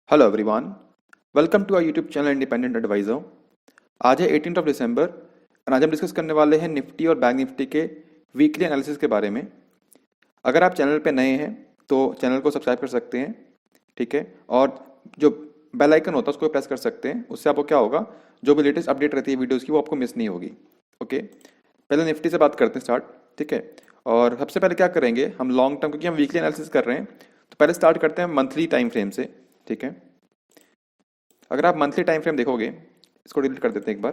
Hello everyone, welcome to our YouTube channel independent advisor. आज है 18 दिसंबर और आज हम डिस्कस करने वाले हैं निफ्टी और बैंक निफ्टी के वीकली एनालिसिस के बारे में। अगर आप चैनल पे नए हैं तो चैनल को सब्सक्राइब कर सकते हैं, ठीक है। और जो बेल आइकन होता है उसको प्रेस कर सकते हैं, उससे आपको क्या होगा, जो भी लेटेस्ट अपडेट रहती है वीडियोज़ की वो आपको मिस नहीं होगी। ओके, पहले निफ्टी से बात करते हैं स्टार्ट, ठीक है। और सबसे पहले क्या करेंगे हम लॉन्ग टर्म, क्योंकि हम वीकली एनालिसिस कर रहे हैं तो पहले स्टार्ट करते हैं मंथली टाइम फ्रेम से, ठीक है। अगर आप मंथली टाइम फ्रेम देखोगे, इसको डिलीट कर देते हैं एक बार,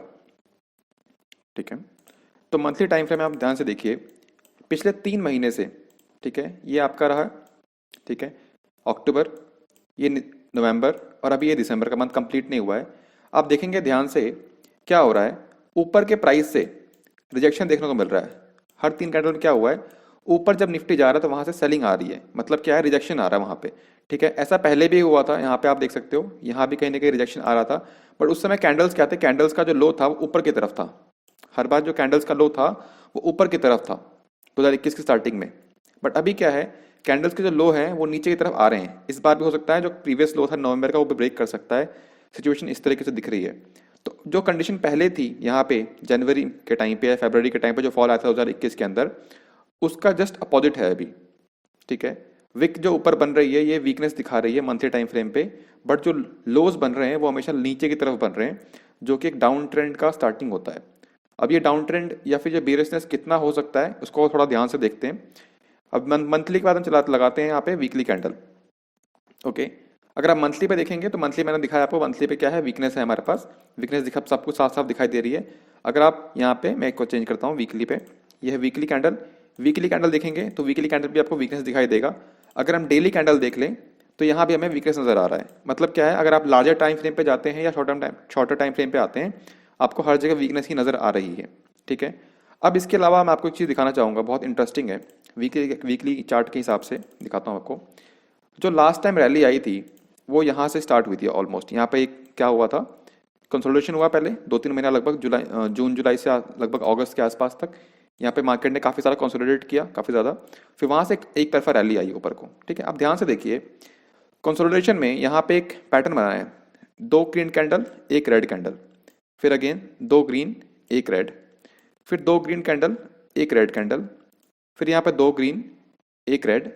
ठीक है। तो मंथली टाइम फ्रेम में आप ध्यान से देखिए, पिछले 3 महीने से, ठीक है, ये आपका रहा, ठीक है, अक्टूबर, ये नवंबर और अभी ये दिसंबर का मंथ कंप्लीट नहीं हुआ है। आप देखेंगे ध्यान से क्या हो रहा है, ऊपर के प्राइस से रिजेक्शन देखने को मिल रहा है। हर 3 कैंडल में क्या हुआ है, ऊपर जब निफ्टी जा रहा है तो वहां से सेलिंग आ रही है, मतलब क्या है, रिजेक्शन आ रहा है वहां पे, ठीक है। ऐसा पहले भी हुआ था, यहाँ पे आप देख सकते हो, यहाँ भी कहीं ना कहीं रिजेक्शन आ रहा था। बट उस समय कैंडल्स क्या थे, कैंडल्स का जो लो था वो ऊपर की तरफ था। हर बार जो कैंडल्स का लो था वो ऊपर की तरफ था 2021 की स्टार्टिंग में। बट अभी क्या है, कैंडल्स के जो लो हैं वो नीचे की तरफ आ रहे हैं। इस बार भी हो सकता है जो प्रीवियस लो था नवंबर का वो भी ब्रेक कर सकता है। सिचुएशन इस तरीके से दिख रही है। तो जो कंडीशन पहले थी यहाँ पे जनवरी के टाइम पे या फरवरी के टाइम पे जो फॉल आया था 2021 के अंदर, उसका जस्ट अपोजिट है अभी, ठीक है। विक जो ऊपर बन रही है ये वीकनेस दिखा रही है मंथली टाइम फ्रेम पे, बट जो लोज बन रहे हैं वो हमेशा नीचे की तरफ बन रहे हैं, जो कि एक डाउन ट्रेंड का स्टार्टिंग होता है। अब ये डाउन ट्रेंड या फिर जो बेरियसनेस कितना हो सकता है उसको थोड़ा ध्यान से देखते हैं। अब मंथली के बाद हम चला लगाते हैं यहाँ पे वीकली कैंडल। ओके, अगर आप मंथली पे देखेंगे तो मंथली मैंने दिखाया आपको, मंथली पे क्या है, वीकनेस है हमारे पास, वीकनेस दिखा सबको साफ साफ दिखाई दे रही है। अगर आप यहाँ पे, मैं एक को चेंज करता हूँ वीकली पे, यह है वीकली कैंडल। वीकली कैंडल देखेंगे तो वीकली कैंडल भी आपको वीकनेस दिखाई देगा। अगर हम डेली कैंडल देख लें तो यहाँ भी हमें वीकनेस नजर आ रहा है। मतलब क्या है, अगर आप लार्जर टाइम फ्रेम पे जाते हैं या शॉर्टर टाइम फ्रेम पे आते हैं, आपको हर जगह वीकनेस ही नजर आ रही है, ठीक है। अब इसके अलावा मैं आपको एक चीज़ दिखाना चाहूँगा, बहुत इंटरेस्टिंग है, वीकली चार्ट के हिसाब से दिखाता हूँ आपको। जो लास्ट टाइम रैली आई थी वो यहाँ से स्टार्ट हुई थी ऑलमोस्ट। यहाँ पे एक क्या हुआ था, कंसोलिडेशन हुआ पहले 2-3 महीना, लगभग जून जुलाई से लगभग अगस्त के आसपास तक। यहाँ पे मार्केट ने काफ़ी सारा कंसोलिडेट किया, काफ़ी ज़्यादा। फिर वहाँ से एक तरफा रैली आई ऊपर को, ठीक है। अब ध्यान से देखिए, कंसोलिडेशन में यहाँ पे एक पैटर्न बना है, 2 ग्रीन कैंडल, एक रेड कैंडल, फिर अगेन 2 ग्रीन, एक रेड, फिर 2 ग्रीन कैंडल, एक रेड कैंडल, फिर यहाँ पे 2 ग्रीन, एक रेड,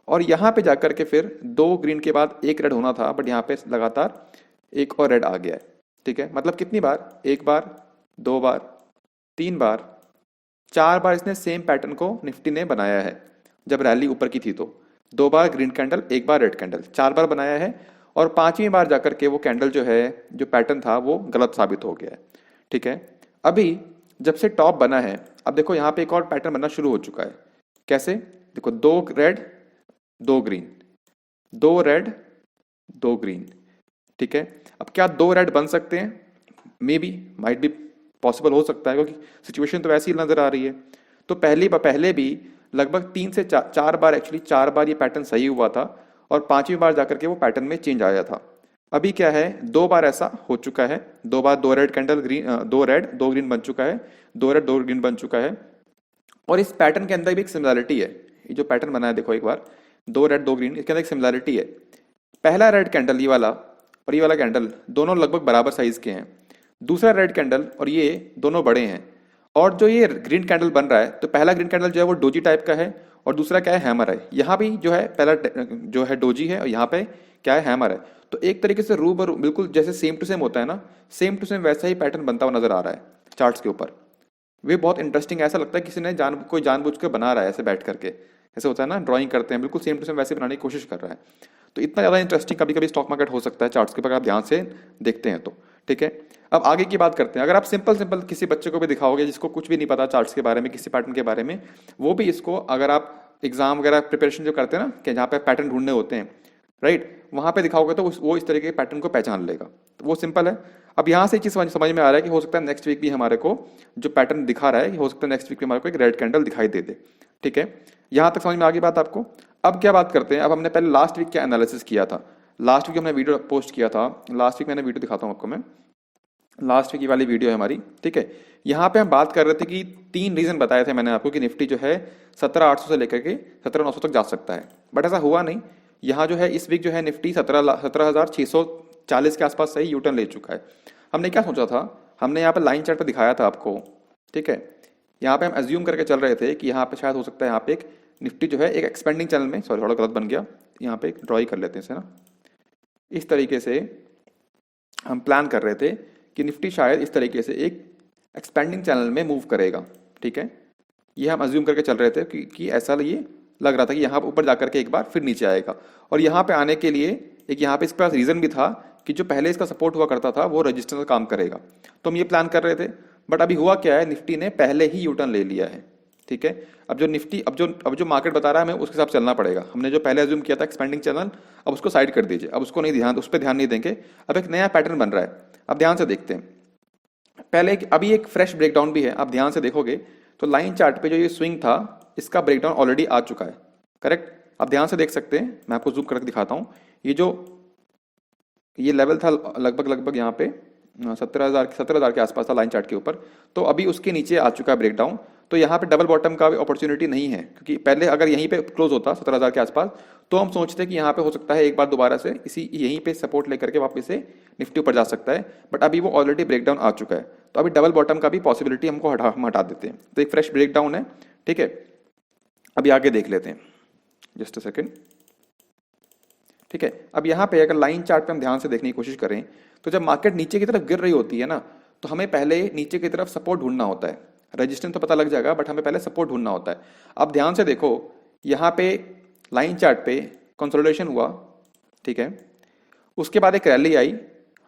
और यहाँ पे जाकर के फिर 2 ग्रीन के बाद एक रेड होना था, बट यहाँ पे लगातार एक और रेड आ गया है, ठीक है। मतलब कितनी बार, एक बार, 2 बार, 3 बार, 4 बार इसने सेम पैटर्न को निफ्टी ने बनाया है जब रैली ऊपर की थी। तो 2 बार ग्रीन कैंडल, एक बार रेड कैंडल, 4 बार बनाया है। और 5वीं बार जाकर के वो कैंडल जो है, जो पैटर्न था वो गलत साबित हो गया है, ठीक है। अभी जब से टॉप बना है, अब देखो यहाँ पे एक और पैटर्न बनना शुरू हो चुका है। कैसे, देखो, 2 रेड, 2 ग्रीन, 2 रेड, 2 ग्रीन, ठीक है। अब क्या 2 रेड बन सकते हैं, may be, might be possible हो सकता है, क्योंकि सिचुएशन तो वैसी नजर आ रही है। तो पहले भी लगभग 3 से 4 बार, एक्चुअली 4 बार ये पैटर्न सही हुआ था, और 5वीं बार जाकर के वो पैटर्न में चेंज आया था। अभी क्या है, 2 बार ऐसा हो चुका है, 2 बार 2 रेड कैंडल, 2 रेड 2 ग्रीन बन चुका है, 2 रेड 2 ग्रीन बन चुका है। और इस पैटर्न के अंदर भी एक सिमिलैरिटी है, ये जो पैटर्न बना है देखो एक बार, 2 रेड 2 ग्रीन, इसके अंदर एक सिमिलैरिटी है। पहला रेड कैंडल ये वाला और ये वाला कैंडल दोनों लगभग बराबर साइज के हैं। दूसरा रेड कैंडल और ये दोनों बड़े हैं। और जो ये ग्रीन कैंडल बन रहा है, तो पहला ग्रीन कैंडल जो है वो डोजी टाइप का है, और दूसरा क्या है, हैमर है। यहाँ भी जो है पहला जो है डोजी है, और यहाँ पे क्या है, हैमर है। तो एक तरीके से रूबरू, बिल्कुल जैसे सेम टू सेम होता है ना, सेम टू सेम वैसा ही पैटर्न बनता हुआ नजर आ रहा है चार्ट्स के ऊपर। वे बहुत इंटरेस्टिंग, ऐसा लगता है किसी ने कोई जानबूझ के बना रहा है ऐसे बैठ करके, ऐसे होता है ना, ड्राइंग करते हैं, बिल्कुल सेम टू सेम वैसे बनाने की कोशिश कर रहा है। तो इतना ज़्यादा इंटरेस्टिंग कभी कभी स्टॉक मार्केट हो सकता है चार्ट्स के ऊपर, आप ध्यान से देखते हैं तो, ठीक है। अब आगे की बात करते हैं। अगर आप सिंपल सिंपल किसी बच्चे को भी दिखाओगे जिसको कुछ भी नहीं पता चार्ट्स के बारे में, किसी पैटर्न के बारे में, वो भी इसको, अगर आप एग्जाम वगैरह प्रिपरेशन जो करते हैं ना, कि जहाँ पे पैटर्न ढूंढने होते हैं, राइट, वहां पे दिखाओगे तो वो इस तरीके के पैटर्न को पहचान लेगा। तो वो सिंपल है। अब यहाँ से एक चीज समझ में आ रहा है कि हो सकता है नेक्स्ट वीक भी हमारे को जो पैटर्न दिखा रहा है, हो सकता है नेक्स्ट वीक भी हमारे को एक रेड कैंडल दिखाई दे दे, ठीक है। यहाँ तक समझ में आ गई बात आपको। अब क्या बात करते हैं, अब हमने पहले लास्ट वीक क्या एनालिसिस किया था, लास्ट वीक हमने वीडियो पोस्ट किया था, लास्ट वीक मैंने वीडियो दिखाता हूँ आपको मैं, लास्ट वीक की वाली वीडियो है हमारी, ठीक है। यहाँ पे हम बात कर रहे थे कि 3 रीजन बताए थे मैंने आपको कि निफ्टी जो है 17,800 से लेकर के 17,900 तक जा सकता है, बट ऐसा हुआ नहीं। यहाँ जो है इस वीक जो है निफ्टी 17,640 के आसपास सही यूटर्न ले चुका है। हमने क्या सोचा था, हमने यहाँ पे लाइन चार्ट पे दिखाया था आपको, ठीक है। यहाँ पे हम एज्यूम करके चल रहे थे कि यहाँ पे शायद हो सकता है यहाँ पे एक निफ्टी जो है एक एक्सपेंडिंग चैनल में, सॉरी थोड़ा गलत बन गया, यहाँ पे एक ड्रॉ कर लेते हैं इसे ना, इस तरीके से हम प्लान कर रहे थे कि निफ्टी शायद इस तरीके से एक एक्सपेंडिंग चैनल में मूव करेगा, ठीक है। ये हम अज्यूम करके चल रहे थे कि ऐसा ये लग रहा था कि यहाँ ऊपर जाकर के एक बार फिर नीचे आएगा, और यहाँ पे आने के लिए एक यहाँ पे इसके पास रीजन भी था कि जो पहले इसका सपोर्ट हुआ करता था वो रजिस्टेंस काम करेगा, तो हम ये प्लान कर रहे थे। बट अभी हुआ क्या है, निफ्टी ने पहले ही यू टर्न ले लिया है, ठीक है। अब जो निफ्टी अब जो मार्केट बता रहा है हमें उसके हिसाब से चलना पड़ेगा। हमने जो पहले अज्यूम किया था एक्सपेंडिंग चैनल, अब उसको साइड कर दीजिए, अब उसको नहीं ध्यान, उस पर ध्यान नहीं देंगे। अब एक नया पैटर्न बन रहा है, अब ध्यान से देखते हैं। पहले अभी एक फ्रेश ब्रेकडाउन भी है, आप ध्यान से देखोगे तो लाइन चार्ट पे जो ये स्विंग था इसका ब्रेकडाउन ऑलरेडी आ चुका है, करेक्ट। आप ध्यान से देख सकते हैं, मैं आपको जूम करके दिखाता हूँ। ये लेवल था लगभग यहाँ पे 17,000 के आसपास था लाइन चार्ट के ऊपर, तो अभी उसके नीचे आ चुका है ब्रेकडाउन। तो यहाँ पे डबल बॉटम का भी अपॉर्चुनिटी नहीं है, क्योंकि पहले अगर यहीं पे क्लोज होता 17,000 के आसपास तो हम सोचते हैं कि यहाँ पे हो सकता है एक बार दोबारा से इसी यहीं पे सपोर्ट लेकर के वापस से निफ्टी ऊपर जा सकता है, बट अभी वो ऑलरेडी ब्रेकडाउन आ चुका है, तो अभी डबल बॉटम का भी पॉसिबिलिटी हमको हम हटा देते हैं। तो एक फ्रेश ब्रेकडाउन है, ठीक है। अभी आगे देख लेते हैं, जस्ट अ सेकेंड, ठीक है। अब यहाँ पे अगर लाइन चार्ट पे हम ध्यान से देखने की कोशिश करें तो जब मार्केट नीचे की तरफ गिर रही होती है ना, तो हमें पहले नीचे की तरफ सपोर्ट ढूंढना होता है। रेजिस्टेंस तो पता लग जाएगा, बट हमें पहले सपोर्ट ढूंढना होता है। अब ध्यान से देखो, यहाँ पे लाइन चार्ट पे कंसोलिडेशन हुआ, ठीक है। उसके बाद एक रैली आई,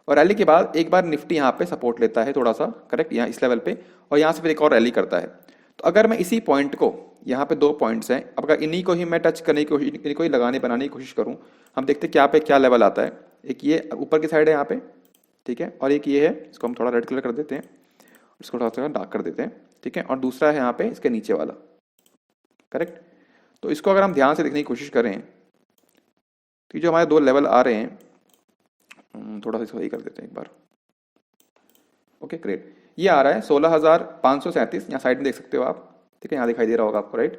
और रैली के बाद एक बार निफ्टी यहाँ पे सपोर्ट लेता है थोड़ा सा, करेक्ट, यहाँ इस लेवल पे, और यहाँ से फिर एक और रैली करता है। तो अगर मैं इसी पॉइंट को, यहाँ पे 2 पॉइंट्स हैं, अब अगर इन्हीं को ही मैं टच करने की कोशिश, इन्हीं को ही बनाने की कोशिश करूँ, हम देखते हैं क्या पे क्या लेवल आता है। एक ये ऊपर की साइड है यहाँ पे, ठीक है, और एक ये है, इसको हम थोड़ा रेड कलर कर देते हैं, इसको थोड़ा सा डार्क कर देते हैं, ठीक है, और दूसरा है यहाँ पे इसके नीचे वाला, करेक्ट। तो इसको अगर हम ध्यान से देखने की कोशिश करें तो जो हमारे 2 लेवल आ रहे हैं, थोड़ा सा सही कर देते हैं एक बार, ओके ग्रेट। ये आ रहा है 16,537, यहाँ साइड में देख सकते हो आप, ठीक है, यहाँ दिखाई दे रहा होगा आपको, राइट।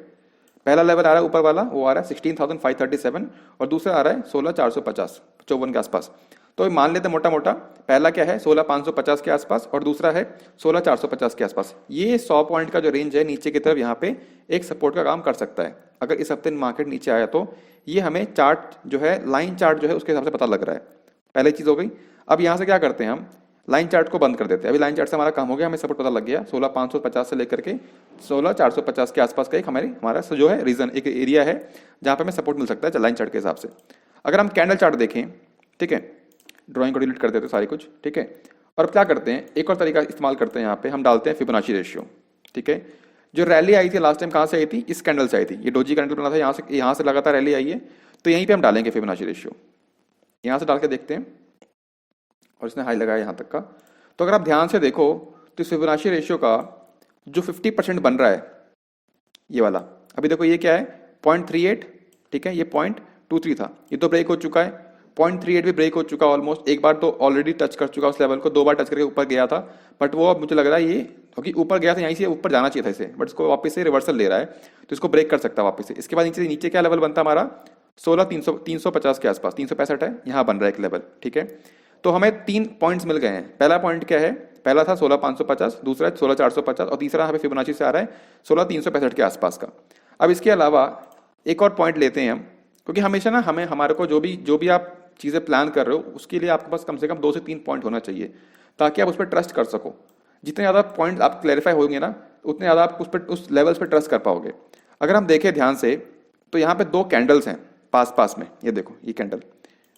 पहला लेवल आ रहा है ऊपर वाला, वो आ रहा है 16,537, और दूसरा आ रहा है 16,450, 54 के आसपास। तो मान लेते हैं मोटा मोटा, पहला क्या है 16,550 के आसपास, और दूसरा है 16,450 के आसपास। ये 100 पॉइंट का जो रेंज है नीचे की तरफ, यहाँ पे एक सपोर्ट का काम कर सकता है। अगर इस हफ्ते मार्केट नीचे आया तो ये हमें चार्ट जो है, लाइन चार्ट जो है उसके हिसाब से पता लग रहा है, पहले चीज हो गई। अब यहाँ से क्या करते हैं, हम लाइन चार्ट को बंद कर देते हैं। अभी लाइन चार्ट से हमारा काम हो गया, हमें सपोर्ट पता लग गया 16,550 से लेकर के 16,450 के आसपास का एक हमारा जो है रीजन, एक एरिया है जहाँ पे हमें सपोर्ट मिल सकता है लाइन चार्ट के हिसाब से। अगर हम कैंडल चार्ट देखें, ठीक है, ड्राइंग को डिलीट कर देते हैं सारी कुछ, ठीक है। और अब क्या करते हैं, एक और तरीका इस्तेमाल करते हैं, यहाँ पे हम डालते हैं फिबोनाची रेशियो, ठीक है। जो रैली आई थी लास्ट टाइम कहाँ से आई थी, इस कैंडल से आई थी, ये डोजी कैंडल बना था, यहाँ से लगातार रैली आई है, तो यहीं पे हम डालेंगे फिबोनाची रेशियो, यहाँ से डाल के देखते हैं, और इसने हाई लगाया यहाँ तक का। तो अगर आप ध्यान से देखो तो फिबोनाची रेशियो का जो 50% बन रहा है, ये वाला, अभी देखो ये क्या है 0.38, ठीक है, ये 0.23 था, ये तो ब्रेक हो चुका है, 0.38 भी ब्रेक हो चुका ऑलमोस्ट, एक बार तो ऑलरेडी टच कर चुका उस लेवल को, 2 बार टच करके ऊपर गया था, बट वो अब मुझे लग रहा है ये, क्योंकि ऊपर गया था यहीं से ऊपर जाना चाहिए था इसे, बट इसको वापस से रिवर्सल ले रहा है, तो इसको ब्रेक कर सकता है वापस से। इसके बाद नीचे क्या लेवल बनता है हमारा 16,350 के आसपास, 365 है, यहाँ बन रहा है एक लेवल, ठीक है। तो हमें 3 पॉइंट्स मिल गए हैं। पहला पॉइंट क्या है, पहला था 16,550, दूसरा 16,450, और तीसरा यहाँ पे फिबोनाची से आ रहा है 16,365 के आसपास का। अब इसके अलावा एक और पॉइंट लेते हैं हम, क्योंकि हमेशा ना हमारे को जो भी आप चीज़ें प्लान कर रहे हो उसके लिए आपके पास कम से कम 2 से 3 पॉइंट होना चाहिए, ताकि आप उस पर ट्रस्ट कर सको। जितने ज़्यादा पॉइंट आप क्लैरिफाई होंगे ना, उतने ज़्यादा आप उस लेवल्स पर ट्रस्ट कर पाओगे। अगर हम देखें ध्यान से तो यहाँ पे 2 कैंडल्स हैं पास में, ये देखो, ये कैंडल,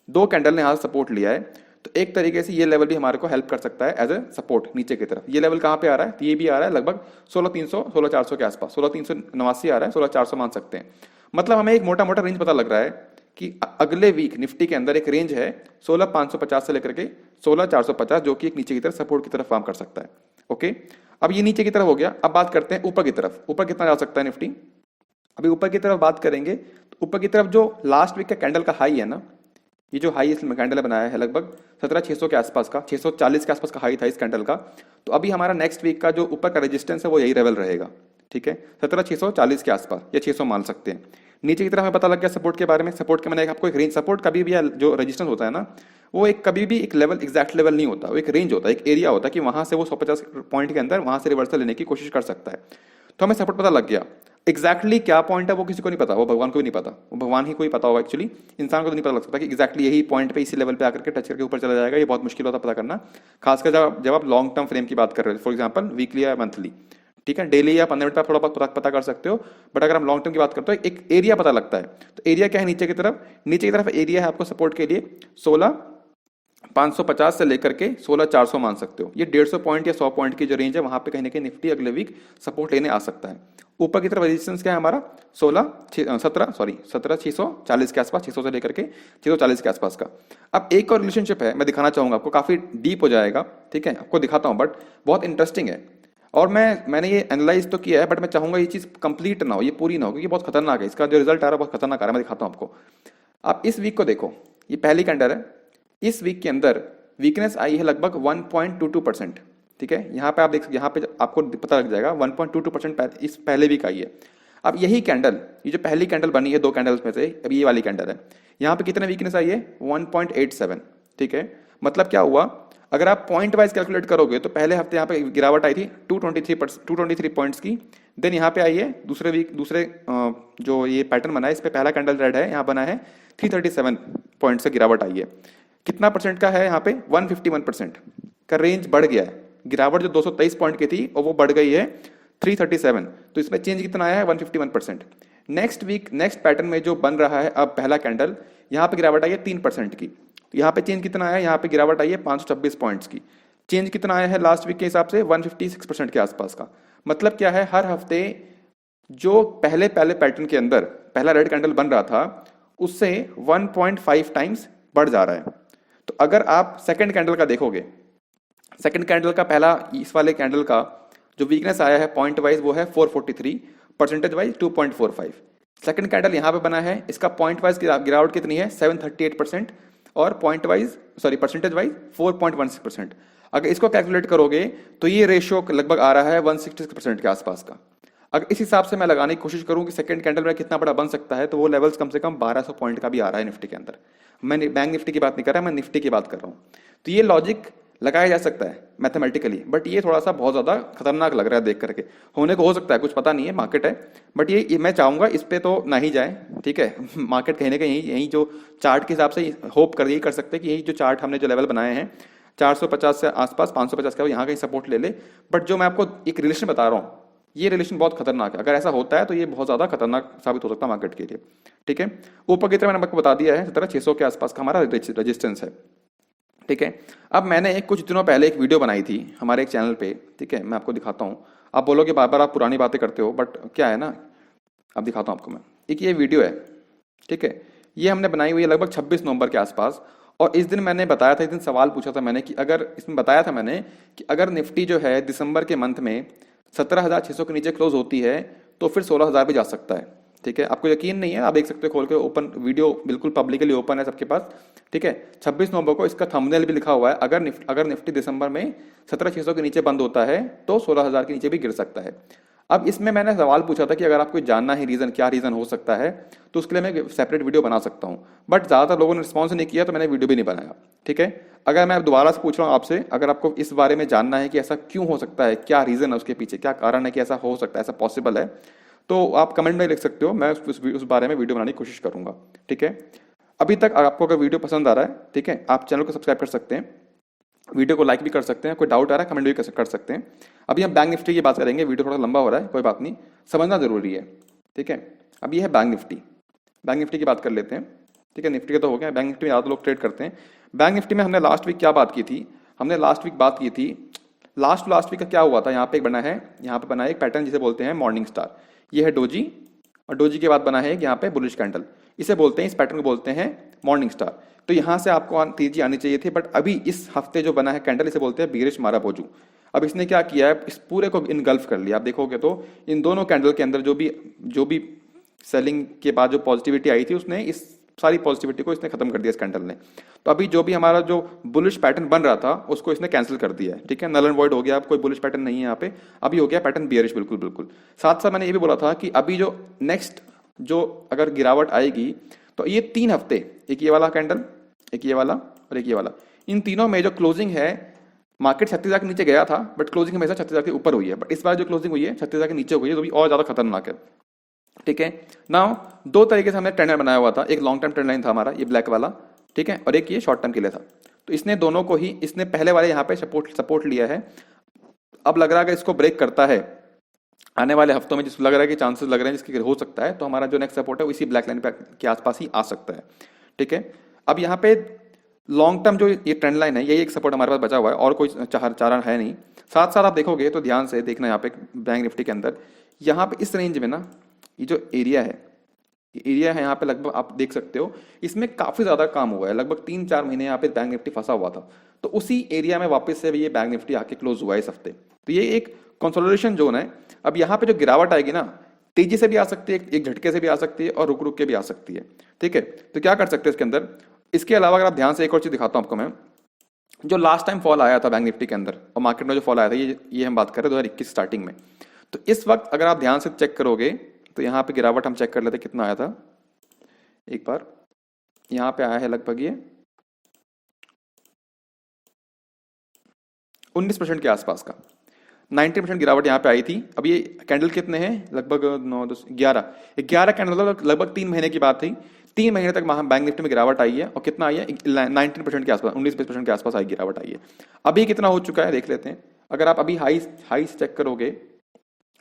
2 कैंडल ने यहाँ सपोर्ट लिया है, तो एक तरीके से ये लेवल भी हमारे को हेल्प कर सकता है एज ए सपोर्ट नीचे की तरफ। ये लेवल कहाँ पे आ रहा है, ये भी आ रहा है लगभग 16,300 16,400 के आसपास, 16,389 आ रहा है, 16,400 मान सकते हैं। मतलब हमें एक मोटा मोटा रेंज पता लग रहा है कि अगले वीक निफ्टी के अंदर एक रेंज है 16,550 से लेकर के 16,450, जो कि एक नीचे की तरफ सपोर्ट की तरफ काम कर सकता है। ओके, अब ये नीचे की तरफ हो गया, अब बात करते हैं ऊपर की तरफ। ऊपर कितना जा सकता है निफ्टी, अभी ऊपर की तरफ बात करेंगे तो ऊपर की तरफ जो लास्ट वीक का कैंडल का हाई है ना, ये जो हाई इसमें कैंडल बनाया है लगभग 17,600 के आसपास का, 640 के आसपास का हाई था इस कैंडल का। तो अभी हमारा नेक्स्ट वीक का जो ऊपर का रेजिस्टेंस है वो यही लेवल रहेगा, ठीक है, 17,640 के आसपास या 600 मान सकते हैं। नीचे की तरफ हमें पता लग गया सपोर्ट के बारे में। सपोर्ट के मैंने आपको एक रेंज, सपोर्ट कभी भी जो रेजिस्टेंस होता है ना, वो एक कभी भी एक लेवल, एग्जैक्ट लेवल नहीं होता, वो एक रेंज होता है, एक एरिया होता है कि वहां से वो 150 पॉइंट के अंदर वहां से रिवर्सल लेने की कोशिश कर सकता है। तो हमें सपोर्ट पता लग गया। एग्जैक्टली क्या पॉइंट है वो किसी को नहीं पता, वो भगवान को भी नहीं पता, वो भगवान ही को ही पता होगा एक्चुअली, इंसान को तो नहीं पता लग सकता कि एग्जैक्टली यही पॉइंट पे इसी लेवल पे आकर के टच करके ऊपर चला जाएगा। ये बहुत मुश्किल होता है पता करना, खासकर जब आप लॉन्ग टर्म फ्रेम की बात कर रहे हो, फॉर एग्जाम्पल वीकली या मंथली, ठीक है, डेली या 15 मिनट पर आप थोड़ा बहुत पता कर सकते हो, बट अगर हम लॉन्ग टर्म की बात करते हो एक एरिया पता लगता है। तो एरिया क्या है, नीचे की तरफ एरिया है आपको सपोर्ट के लिए 16,550 से लेकर के 16,400 मान सकते हो। ये 150 पॉइंट या 100 पॉइंट की जो रेंज है, वहां पे कहीं ना कहीं निफ्टी अगले वीक सपोर्ट लेने आ सकता है। ऊपर की तरफ रेजिस्टेंस क्या है हमारा 17,640 के आसपास, 600 से लेकर के 640 के आसपास का। अब एक और रिलेशनशिप है, मैं दिखाना चाहूंगा आपको, काफी डीप हो जाएगा, ठीक है, आपको दिखाता हूं, बट बहुत इंटरेस्टिंग है। और मैंने ये एनालाइज तो किया है, बट मैं चाहूंगा ये चीज कंप्लीट ना हो, ये पूरी ना हो, क्योंकि बहुत खतरनाक है, इसका जो रिजल्ट आ रहा है बहुत खतरनाक आ रहा है। मैं दिखाता हूं आपको। आप इस वीक को देखो, ये पहली कैंडल है। इस वीक के अंदर वीकनेस आई है लगभग 1.22%, ठीक है, यहाँ पे आप देख, यहाँ पे आपको पता लग जाएगा 1.22% इस पहले वीक आई है। अब यही कैंडल, ये जो पहली कैंडल बनी है 2 कैंडल्स में से, अब ये वाली कैंडल है, यहाँ पे कितने वीकनेस आई है 1.87, ठीक है। मतलब क्या हुआ, अगर आप पॉइंट वाइज कैलकुलेट करोगे तो पहले हफ्ते यहाँ पे गिरावट आई थी 223 पॉइंट्स की। देन यहाँ पे आई है दूसरे जो ये पैटर्न बना है, इस पे पहला कैंडल रेड है, यहाँ बना है 337 पॉइंट से गिरावट आई है। कितना परसेंट का है यहाँ पे, 151% का रेंज बढ़ गया है। गिरावट जो 223 पॉइंट की थी और वो बढ़ गई है 337, तो इसमें चेंज कितना आया है 151%। नेक्स्ट वीक नेक्स्ट पैटर्न में जो बन रहा है अब पहला कैंडल, यहाँ पे गिरावट आई है 3% की, तो यहाँ पे चेंज कितना आया है, यहाँ पे गिरावट आई है 526 पॉइंट्स की। चेंज कितना आया है लास्ट वीक के हिसाब से 156% के आसपास का। मतलब क्या है, हर हफ्ते जो पहले पैटर्न के अंदर पहला रेड कैंडल बन रहा था उससे 1.5 टाइम्स बढ़ जा रहा है। तो अगर आप सेकंड कैंडल का देखोगे, सेकंड कैंडल का पहला इस वाले कैंडल का जो वीकनेस आया है पॉइंट वाइज वो है 443, परसेंटेज वाइज 2.45। सेकंड कैंडल यहाँ पे बना है, इसका पॉइंट वाइज गिरावट कितनी है 738% और परसेंटेज वाइज 4.16%। अगर इसको कैलकुलेट करोगे तो ये रेशियो लगभग आ रहा है 160% के आसपास का। अगर इस हिसाब से मैं लगाने की कोशिश करूं कि सेकंड कैंडल में कितना बड़ा बन सकता है, तो वो लेवल्स कम से कम 1200 पॉइंट का भी आ रहा है निफ्टी के अंदर। मैं बैंक निफ्टी की बात नहीं कर रहा, मैं निफ्टी की बात कर रहा हूं। तो ये लॉजिक लगाया जा सकता है मैथमेटिकली, बट ये थोड़ा सा बहुत ज्यादा खतरनाक लग रहा है देख करके। होने को हो सकता है, कुछ पता नहीं है, मार्केट है, बट ये मैं चाहूंगा इस पे तो ना ही जाए, ठीक है। मार्केट कहीं ना कहीं यही जो चार्ट के हिसाब से होप कर यही कर सकते हैं कि यही जो चार्ट हमने जो लेवल बनाए हैं 450 से आसपास 550 का, यहाँ कहीं सपोर्ट ले ले। बट जो मैं आपको एक रिलेशन बता रहा हूँ, ये रिलेशन बहुत खतरनाक है। अगर ऐसा होता है तो ये बहुत ज्यादा खतरनाक साबित हो सकता है मार्केट के लिए, ठीक है। ऊपर की तरफ मैंने आपको बता दिया है 17,600 के आसपास का हमारा रेजिस्टेंस है, ठीक है। अब मैंने कुछ दिनों पहले एक वीडियो बनाई थी हमारे एक चैनल पे, ठीक है, मैं आपको दिखाता हूँ। आप बोलोगे बार बार आप पुरानी बातें करते हो, बट क्या है ना, अब दिखाता हूँ आपको मैं। एक ये वीडियो है, ठीक है, ये हमने बनाई हुई है लगभग 26 नवंबर के आसपास। और इस दिन मैंने बताया था, इस दिन सवाल पूछा था मैंने कि अगर इसमें बताया था मैंने कि अगर निफ्टी जो है दिसंबर के मंथ में 17,600 के नीचे क्लोज होती है तो फिर 16,000 पे जा सकता है, ठीक है। आपको यकीन नहीं है, आप देख सकते हो खोल के, ओपन वीडियो बिल्कुल पब्लिकली ओपन है सबके पास, ठीक है। 26 नवंबर को इसका थंबनेल भी लिखा हुआ है, अगर निफ्टी दिसंबर में 17,600 के नीचे बंद होता है तो 16,000 के नीचे भी गिर सकता है। अब इसमें मैंने सवाल पूछा था कि अगर आपको जानना है रीजन, क्या रीजन हो सकता है, तो उसके लिए मैं सेपरेट वीडियो बना सकता हूं, बट ज्यादातर लोगों ने रिस्पॉन्स नहीं किया तो मैंने वीडियो भी नहीं बनाया, ठीक है। अगर मैं दोबारा से पूछ रहा हूं आपसे, अगर आपको इस बारे में जानना है कि ऐसा क्यों हो सकता है, क्या रीजन है उसके पीछे, क्या कारण है कि ऐसा हो सकता है, ऐसा पॉसिबल है, तो आप कमेंट में लिख सकते हो, मैं उस बारे में वीडियो बनाने की कोशिश करूंगा, ठीक है। अभी तक आपको अगर वीडियो पसंद आ रहा है, ठीक है, आप चैनल को सब्सक्राइब कर सकते हैं, वीडियो को लाइक भी कर सकते हैं, कोई डाउट आ रहा है कमेंट भी कर सकते हैं। अभी हम बैंक निफ्टी की बात करेंगे, वीडियो थोड़ा लंबा हो रहा है, कोई बात नहीं, समझना जरूरी है, ठीक है। अब ये है बैंक निफ्टी की बात कर लेते हैं, ठीक है। निफ्टी का तो हो गया, बैंक निफ्टी में ज़्यादा लोग ट्रेड करते हैं। बैंक निफ्टी में हमने लास्ट वीक क्या बात की थी, लास्ट वीक का क्या हुआ था, यहाँ पे बना है एक पैटर्न जिसे बोलते हैं मॉर्निंग स्टार। ये है डोजी, और डोजी के बाद बना है यहाँ पे बुलिश कैंडल, इसे बोलते हैं, इस पैटर्न को बोलते हैं मॉर्निंग स्टार। तो यहाँ से आपको तेजी आनी चाहिए थी, बट अभी इस हफ्ते जो बना है कैंडल, इसे बोलते हैं बीरिश माराबोजू। अब इसने क्या किया है, इस पूरे को इनगल्फ कर लिया। आप देखोगे तो इन दोनों कैंडल के अंदर जो भी सेलिंग के बाद जो पॉजिटिविटी आई थी, उसने इस सारी पॉजिटिविटी को इसने खत्म कर दिया इस कैंडल ने। तो अभी जो भी हमारा जो बुलिश पैटर्न बन रहा था उसको इसने कैंसिल कर दिया है, ठीक है, नल एंड वॉइड हो गया, अब कोई बुलिश पैटर्न नहीं है यहाँ पे, अभी हो गया पैटर्न बियरिश बिल्कुल बिल्कुल। साथ साथ मैंने ये भी बोला था कि अभी जो नेक्स्ट जो अगर गिरावट आएगी तो ये 3 हफ्ते, एक ये वाला कैंडल, एक ये वाला और एक ये वाला, इन तीनों में जो क्लोजिंग है, मार्केट 36,000 के नीचे गया था बट क्लोजिंग हमेशा 36,000 के ऊपर हुई है, बट इस बार जो क्लोजिंग हुई है 36,000 के नीचे हुई है, जो भी और ज्यादा खतरनाक है, ठीक है। नाउ 2 तरीके से हमने ट्रेंड लाइन बनाया हुआ था, एक लॉन्ग टर्म ट्रेंड लाइन था हमारा ये ब्लैक वाला, ठीक है, और एक ये शॉर्ट टर्म के लिए था। तो इसने दोनों को ही, इसने पहले वाले यहाँ पे सपोर्ट लिया है, अब लग रहा है कि इसको ब्रेक करता है आने वाले हफ्तों में, जिसको लग रहा है कि चांसेस लग रहे हैं जिसके हो सकता है, तो हमारा जो नेक्स्ट सपोर्ट है वो इसी ब्लैक लाइन के आसपास ही आ सकता है, ठीक है। अब यहाँ पे लॉन्ग टर्म जो ये ट्रेंड लाइन है, यही एक सपोर्ट हमारे पास बचा हुआ है, और कोई चारण है नहीं। साथ साथ आप देखोगे तो ध्यान से देखना यहाँ पे बैंक निफ्टी के अंदर, यहाँ पे इस रेंज में ना ये जो एरिया है यहाँ पे लगभग आप देख सकते हो, इसमें काफी ज्यादा काम हुआ है, लगभग 3-4 महीने यहाँ पे बैंक निफ्टी फंसा हुआ था, तो उसी एरिया में वापस से ये बैंक निफ्टी आके क्लोज हुआ है इस हफ्ते। तो ये एक कंसोलिडेशन जोन है। अब यहाँ पे जो गिरावट आएगी ना, तेजी से भी आ सकती है, एक झटके से भी आ सकती है और रुक रुक के भी आ सकती है, ठीक है। तो क्या कर सकते हैं इसके अंदर, इसके अलावा अगर आप ध्यान से एक और चीज दिखाता हूं आपको मैं, जो लास्ट टाइम फॉल आया था बैंक निफ्टी के अंदर और मार्केट में जो फॉल आया था, ये हम बात कर रहे हैं 2021 स्टार्टिंग में। तो इस वक्त अगर आप ध्यान से चेक करोगे तो यहाँ पे गिरावट हम चेक कर लेते कितना आया था एक बार, यहाँ पे आया है लगभग ये 19% के आसपास का, 90% गिरावट यहाँ पे आई थी। अब ये कैंडल कितने हैं, लगभग 9 10 11 कैंडल, लगभग 3 महीने की बात थी, 3 महीने तक बैंक निफ्टी में गिरावट आई है, और कितना आई है 19% के आसपास, 19-20% के आसपास आई गिरावट आई है। अभी कितना हो चुका है देख लेते हैं। अगर आप अभी हाई चेक करोगे,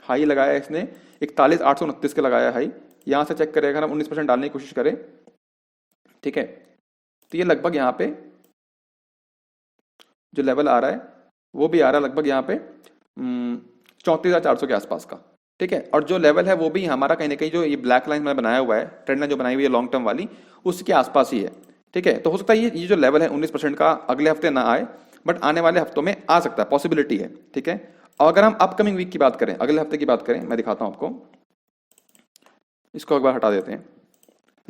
हाई लगाया इसने 41,829 के लगाया हाई, यहां से चेक करेगा, हम 19% डालने की कोशिश करें, ठीक है, तो ये लगभग यहाँ पे जो लेवल आ रहा है वो भी आ रहा है लगभग यहाँ पे 34,400 के आसपास का, ठीक है। और जो लेवल है वो भी हमारा कहीं ना कहीं जो ये ब्लैक लाइन में बनाया हुआ है, ट्रेंड लाइन जो बनाई हुई है लॉन्ग टर्म वाली, उसके आसपास ही है, ठीक है। तो हो सकता है ये जो लेवल है 19% का अगले हफ्ते ना आए, बट आने वाले हफ्तों में आ सकता है, पॉसिबिलिटी है, ठीक है। और अगर हम अपकमिंग वीक की बात करें, अगले हफ्ते की बात करें, मैं दिखाता हूं आपको, इसको एक बार हटा देते हैं।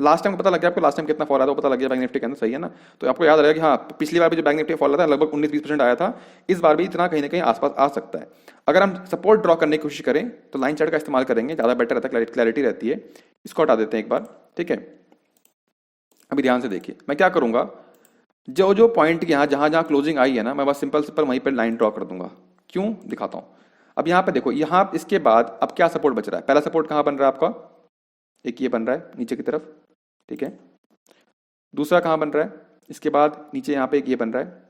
लास्ट टाइम पता लग गया आपको, लास्ट टाइम कितना फॉल आया था वो पता लग गया बैंक निफ्टी के अंदर, सही है ना। तो आपको याद रहेगा कि हाँ, पिछली बार भी जो बैंक निफ्टी फॉल आया था लगभग 19-20% आया था, इस बार भी इतना कहीं ना कहीं आसपास आ सकता है। अगर हम सपोर्ट ड्रॉ करने की कोशिश करें तो लाइन चार्ट का इस्तेमाल करेंगे, ज्यादा बेटर रहता है, क्लैरिटी रहती है। इसको हटा देते हैं एक बार, ठीक है। अभी ध्यान से देखिए, मैं क्या करूंगा, जो पॉइंट यहाँ जहां क्लोजिंग आई है ना, मैं बस सिंपल वहीं पर लाइन ड्रॉ कर दूंगा। क्यों, दिखाता हूं। अब यहाँ पे देखो, यहाँ इसके बाद अब क्या सपोर्ट बच रहा है, पहला सपोर्ट कहाँ बन रहा है आपका, एक ये बन रहा है नीचे की तरफ, ठीक है। दूसरा कहाँ बन रहा है, इसके बाद नीचे यहाँ पे एक ये बन रहा है,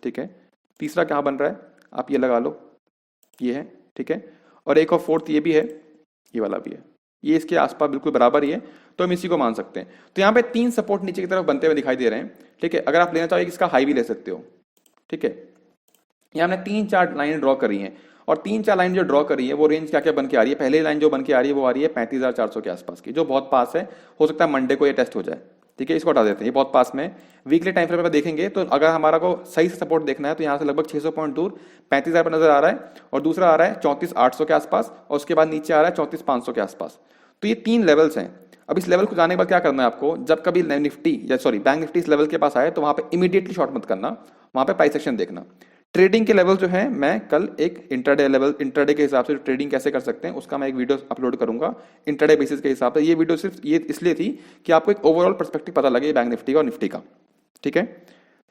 ठीक है। तीसरा कहाँ बन रहा है, आप ये लगा लो, ये है, ठीक है। और एक और फोर्थ ये भी है, ये वाला भी है, ये इसके आसपास बिल्कुल बराबर ही है, तो हम इसी को मान सकते हैं। तो यहाँ पे 3 सपोर्ट नीचे की तरफ बनते हुए दिखाई दे रहे हैं, ठीक है। अगर आप लेना चाहो इसका हाई भी ले सकते हो, ठीक है। यहाँ हमने 3-4 लाइन ड्रॉ करी हैं, और 3-4 लाइन जो ड्रॉ करी है वो रेंज क्या क्या बन के आ रही है। पहली लाइन जो बन के आ रही है वो आ रही है 35,400 के आसपास की, जो बहुत पास है, हो सकता है मंडे को ये टेस्ट हो जाए, ठीक है। इसको हटा देते हैं, ये बहुत पास में। वीकली टाइम फ्रेम पर देखेंगे तो अगर हमारा को सही से सपोर्ट देखना है तो यहाँ से लगभग 600 पॉइंट दूर 35,000 पर नजर आ रहा है, और दूसरा आ रहा है 34,800 के आसपास, और उसके बाद नीचे आ रहा है 34,500 के आसपास। तो ये 3 लेवल्स हैं। अब इस लेवल को जाने के बाद क्या करना है आपको, जब कभी निफ्टी या बैंक निफ्टी इस लेवल के पास आए तो वहां पे इमीडिएटली शॉर्ट मत करना, वहां पे प्राइस एक्शन देखना। ट्रेडिंग के लेवल जो है, मैं कल एक इंट्राडे के हिसाब से ट्रेडिंग कैसे कर सकते हैं उसका मैं एक वीडियो अपलोड करूंगा इंट्राडे बेसिस के हिसाब से। ये वीडियो सिर्फ ये इसलिए थी कि आपको एक ओवरऑल पर्सपेक्टिव पता लगे बैंक निफ्टी का और निफ्टी का, ठीक है।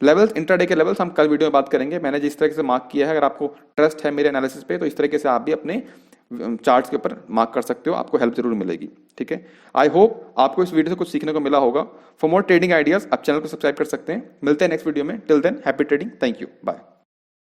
लेवल्स, इंट्राडे के लेवल्स हम कल वीडियो में बात करेंगे। मैंने जिस तरह से मार्क किया है, अगर आपको ट्रस्ट है मेरे एनालिसिस पे तो इस तरीके से आप भी अपने चार्ट्स के ऊपर मार्क कर सकते हो, आपको हेल्प जरूर मिलेगी, ठीक है। आई होप आपको इस वीडियो से कुछ सीखने को मिला होगा। फॉर मोर ट्रेडिंग आइडियाज आप चैनल को सब्सक्राइब कर सकते हैं। मिलते हैं नेक्स्ट वीडियो में, till then happy trading, thank you, bye.